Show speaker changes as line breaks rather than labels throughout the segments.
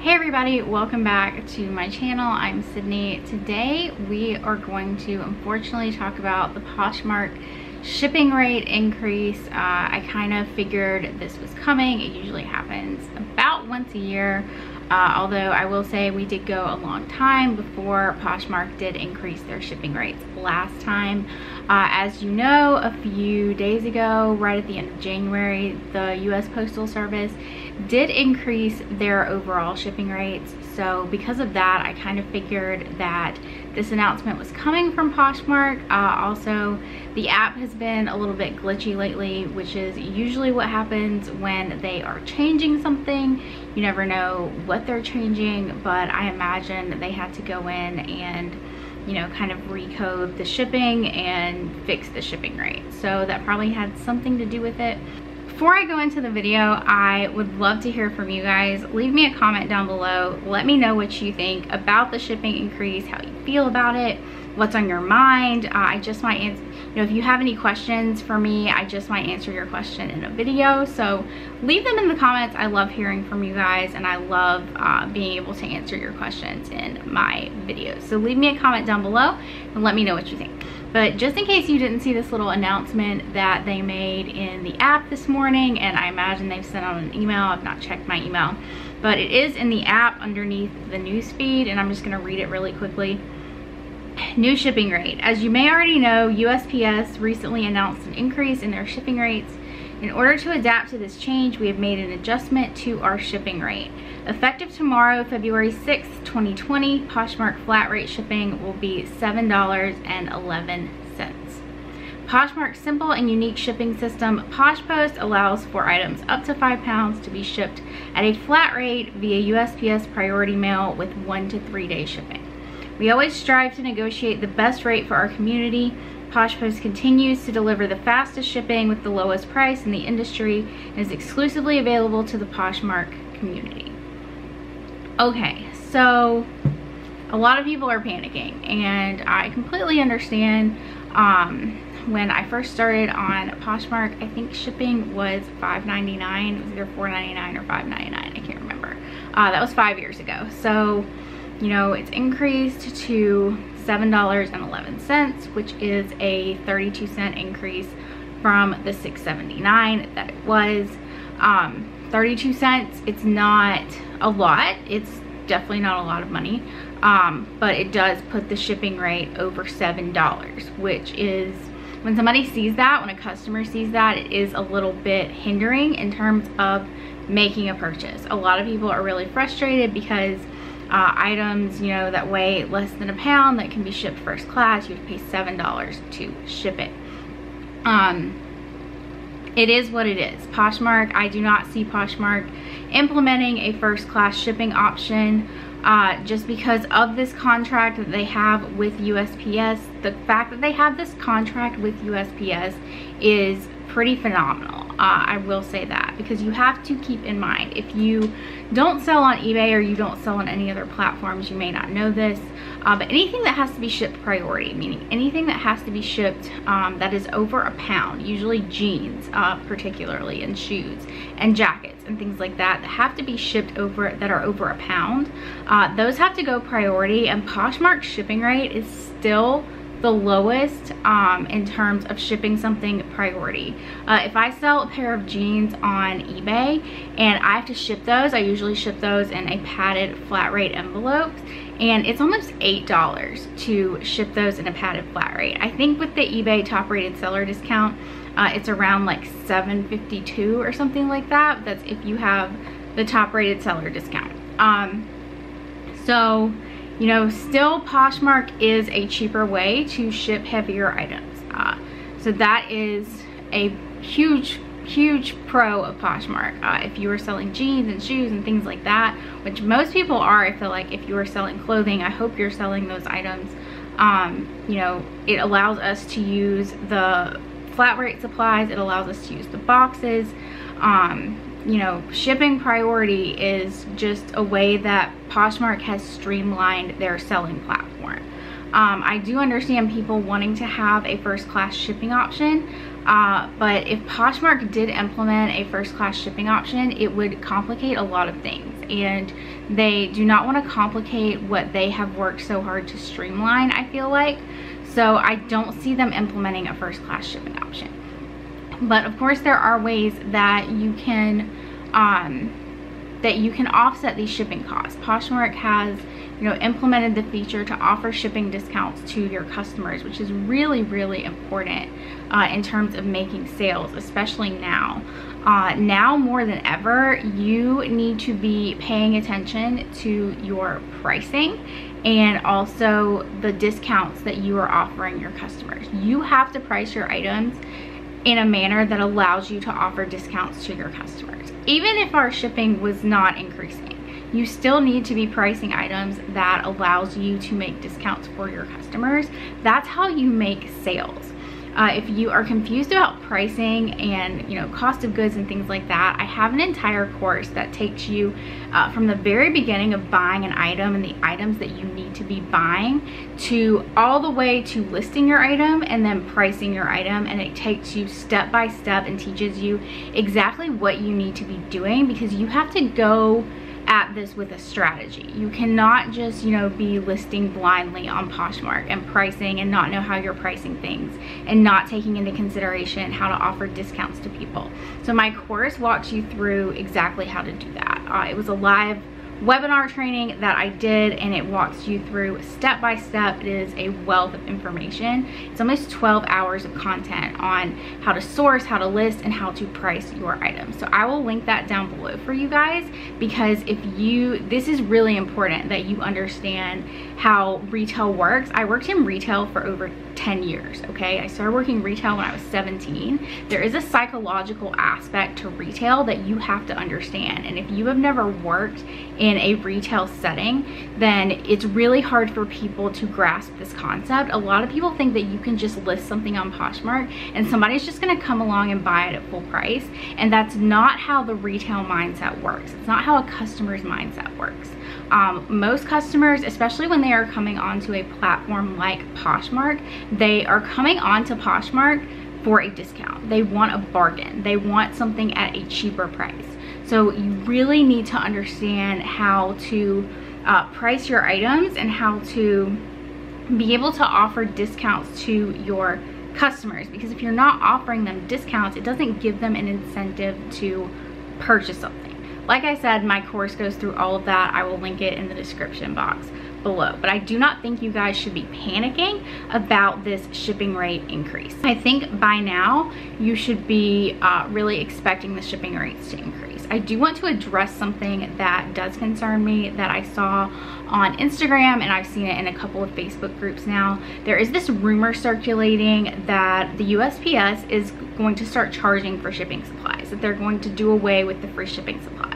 Hey everybody, welcome back to my channel. I'm Sydney. Today we are going to unfortunately talk about the Poshmark shipping rate increase. I kind of figured this was coming. It usually happens about once a year. Although I will say we did go a long time before Poshmark did increase their shipping rates last time. As you know, a few days ago, right at the end of January, the US Postal Service did increase their overall shipping rates. So because of that, I kind of figured that this announcement was coming from Poshmark. Also, the app has been a little bit glitchy lately, which is usually what happens when they are changing something. You never know what they're changing, but I imagine they had to go in and, you know, kind of recode the shipping and fix the shipping rate. So that probably had something to do with it. Before I go into the video, I would love to hear from you guys. Leave me a comment down below. Let me know what you think about the shipping increase, how you feel about it, what's on your mind. I just might answer, you know, if you have any questions for me, I just might answer your question in a video. So leave them in the comments. I love hearing from you guys, and I love being able to answer your questions in my videos. So leave me a comment down below and let me know what you think. But just in case you didn't see this little announcement that they made in the app this morning, and I imagine they've sent out an email, I've not checked my email, but it is in the app underneath the news feed, and I'm just gonna read it really quickly. New shipping rate. As you may already know, USPS recently announced an increase in their shipping rates. In order to adapt to this change, we have made an adjustment to our shipping rate. Effective tomorrow, February 6th, 2020, Poshmark flat rate shipping will be $7.11. Poshmark's simple and unique shipping system, PoshPost, allows for items up to 5 pounds to be shipped at a flat rate via USPS Priority Mail with 1 to 3 day shipping. We always strive to negotiate the best rate for our community. PoshPost continues to deliver the fastest shipping with the lowest price in the industry and is exclusively available to the Poshmark community. Okay, so a lot of people are panicking, and I completely understand. When I first started on Poshmark, I think shipping was $5.99. It was either $4.99 or $5.99. I can't remember. That was 5 years ago. So, you know, it's increased to $7.11, which is a 32-cent increase from the $6.79 that it was. 32 cents, it's not a lot. It's definitely not a lot of money, but it does put the shipping rate over $7, which is, when somebody sees that, when a customer sees that, it is a little bit hindering in terms of making a purchase. A lot of people are really frustrated because items, you know, that weigh less than a pound that can be shipped first class, you have to pay $7 to ship it. It is what it is. Poshmark, I do not see Poshmark implementing a first class shipping option just because of this contract that they have with USPS. The fact that they have this contract with USPS is pretty phenomenal. I will say that, because you have to keep in mind, if you don't sell on eBay or you don't sell on any other platforms, you may not know this, but anything that has to be shipped priority, meaning anything that has to be shipped that is over a pound, usually jeans particularly, and shoes and jackets and things like that, that have to be shipped over, that are over a pound, those have to go priority, and Poshmark's shipping rate is still the lowest in terms of shipping something priority. If I sell a pair of jeans on eBay and I have to ship those, I usually ship those in a padded flat rate envelope, and it's almost $8 to ship those in a padded flat rate. I think with the eBay top rated seller discount, it's around like $7.52 or something like that. That's if you have the top rated seller discount. So, you know, still Poshmark is a cheaper way to ship heavier items. So that is a huge pro of Poshmark. If you are selling jeans and shoes and things like that, which most people are, I feel like, if you are selling clothing, I hope you're selling those items. You know, it allows us to use the flat rate supplies. It allows us to use the boxes. You know, shipping priority is just a way that Poshmark has streamlined their selling platform. I do understand people wanting to have a first class shipping option, but if Poshmark did implement a first class shipping option, it would complicate a lot of things. and they do not want to complicate what they have worked so hard to streamline, I feel like. So I don't see them implementing a first class shipping option. But of course there are ways that you can offset these shipping costs. Poshmark has, you know, implemented the feature to offer shipping discounts to your customers, which is really, really important in terms of making sales, especially now. Now more than ever, you need to be paying attention to your pricing and also the discounts that you are offering your customers. You have to price your items in a manner that allows you to offer discounts to your customers. Even if our shipping was not increasing, you still need to be pricing items that allows you to make discounts for your customers. That's how you make sales. If you are confused about pricing and, you know, cost of goods and things like that, I have an entire course that takes you from the very beginning of buying an item and the items that you need to be buying to all the way to listing your item and then pricing your item, and it takes you step by step and teaches you exactly what you need to be doing, because you have to go at this with a strategy. You cannot just, you know, be listing blindly on Poshmark and pricing and not know how you're pricing things and not taking into consideration how to offer discounts to people. So my course walks you through exactly how to do that. It was a live webinar training that I did, and it walks you through step by step. It is a wealth of information. It's almost 12 hours of content on how to source, how to list, and how to price your items. So I will link that down below for you guys, because this is really important that you understand how retail works. I worked in retail for over 10 years, okay? I started working retail when I was 17. There is a psychological aspect to retail that you have to understand, and if you have never worked in a retail setting, then it's really hard for people to grasp this concept. A lot of people think that you can just list something on Poshmark and somebody's just gonna come along and buy it at full price, and that's not how the retail mindset works. It's not how a customer's mindset works. Most customers, especially when they are coming onto a platform like Poshmark, they are coming onto Poshmark for a discount. They want a bargain. They want something at a cheaper price. So you really need to understand how to price your items and how to be able to offer discounts to your customers, because if you're not offering them discounts, it doesn't give them an incentive to purchase something. Like I said, my course goes through all of that. I will link it in the description box below, but I do not think you guys should be panicking about this shipping rate increase. I think by now you should be really expecting the shipping rates to increase. I do want to address something that does concern me that I saw on Instagram, and I've seen it in a couple of Facebook groups now. There is this rumor circulating that the USPS is going to start charging for shipping supplies, that they're going to do away with the free shipping supplies.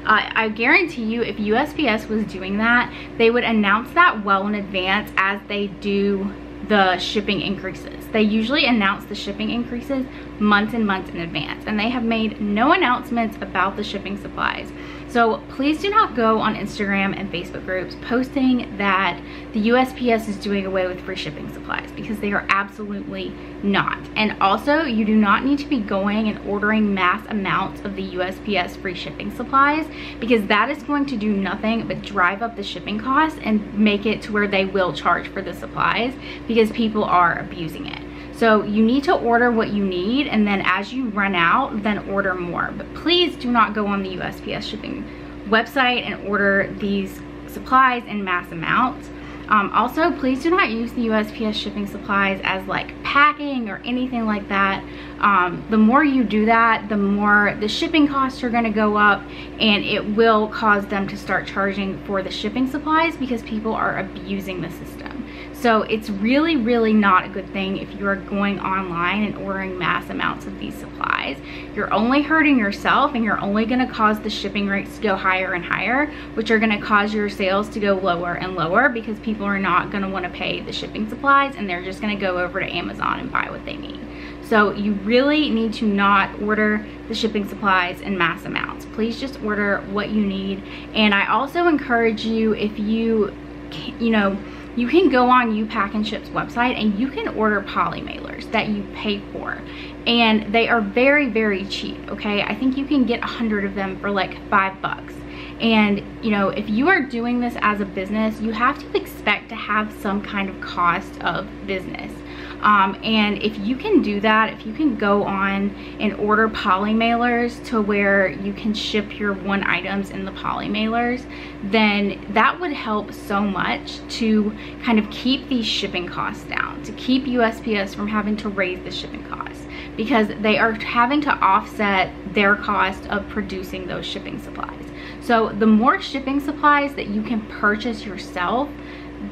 I guarantee you, if USPS was doing that, they would announce that well in advance as they do the shipping increases. They usually announce the shipping increases months and months in advance, and they have made no announcements about the shipping supplies. So please do not go on Instagram and Facebook groups posting that the USPS is doing away with free shipping supplies, because they are absolutely not. And also, you do not need to be going and ordering mass amounts of the USPS free shipping supplies, because that is going to do nothing but drive up the shipping costs and make it to where they will charge for the supplies, because people are abusing it. So you need to order what you need, and then as you run out, then order more. But please do not go on the USPS shipping website and order these supplies in mass amounts. Also, please do not use the USPS shipping supplies as like packing or anything like that. The more you do that, the more the shipping costs are going to go up, and it will cause them to start charging for the shipping supplies, because people are abusing the system. So it's really, really not a good thing if you are going online and ordering mass amounts of these supplies. You're only hurting yourself, and you're only going to cause the shipping rates to go higher and higher, which are going to cause your sales to go lower and lower, because people are not going to want to pay the shipping supplies, and they're just going to go over to Amazon and buy what they need. So you really need to not order the shipping supplies in mass amounts. Please just order what you need. And I also encourage you, if you can go on U-Pack-and-Ship's website and you can order poly mailers that you pay for, and they are very, very cheap, okay? I think you can get 100 of them for like $5, And you know, if you are doing this as a business, you have to expect to have some kind of cost of business. And if you can do that, if you can go on and order poly mailers to where you can ship your one items in the poly mailers, then that would help so much to kind of keep these shipping costs down, to keep USPS from having to raise the shipping costs, because they are having to offset their cost of producing those shipping supplies. So the more shipping supplies that you can purchase yourself,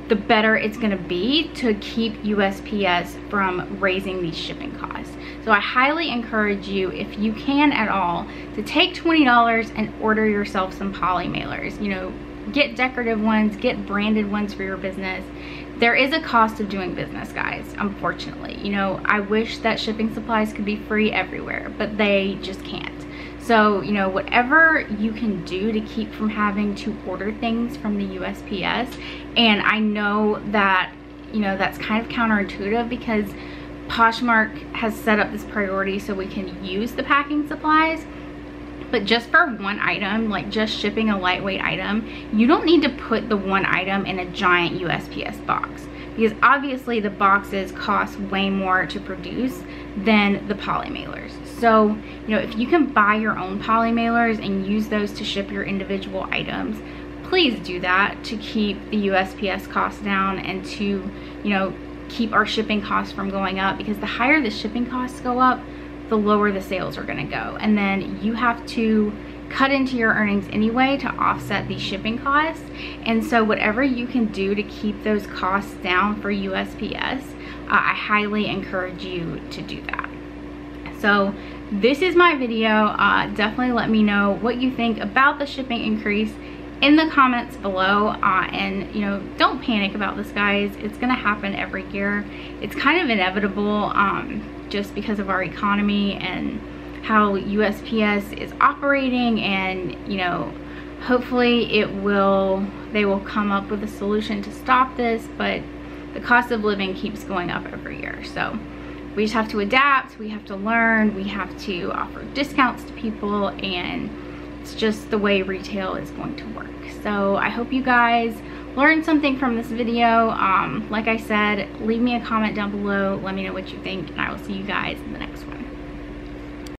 the better it's going to be to keep USPS from raising these shipping costs. So I highly encourage you, if you can at all, to take $20 and order yourself some poly mailers. You know, get decorative ones, get branded ones for your business. There is a cost of doing business, guys, unfortunately. You know, I wish that shipping supplies could be free everywhere, but they just can't. So, you know, whatever you can do to keep from having to order things from the USPS. And I know that, you know, that's kind of counterintuitive because Poshmark has set up this priority so we can use the packing supplies. But just for one item, like just shipping a lightweight item, you don't need to put the one item in a giant USPS box, because obviously the boxes cost way more to produce than the poly mailers. So, you know, if you can buy your own poly mailers and use those to ship your individual items, please do that to keep the USPS costs down and to, you know, keep our shipping costs from going up, because the higher the shipping costs go up, the lower the sales are going to go. And then you have to cut into your earnings anyway to offset these shipping costs. And so whatever you can do to keep those costs down for USPS, I highly encourage you to do that. So this is my video. Definitely let me know what you think about the shipping increase in the comments below. And you know, don't panic about this, guys. It's gonna happen every year. It's kind of inevitable, just because of our economy and how USPS is operating. And you know, hopefully they will come up with a solution to stop this, but the cost of living keeps going up every year. So we just have to adapt, we have to learn, we have to offer discounts to people, and it's just the way retail is going to work. So I hope you guys learned something from this video. Like I said, leave me a comment down below, let me know what you think, and I will see you guys in the next one.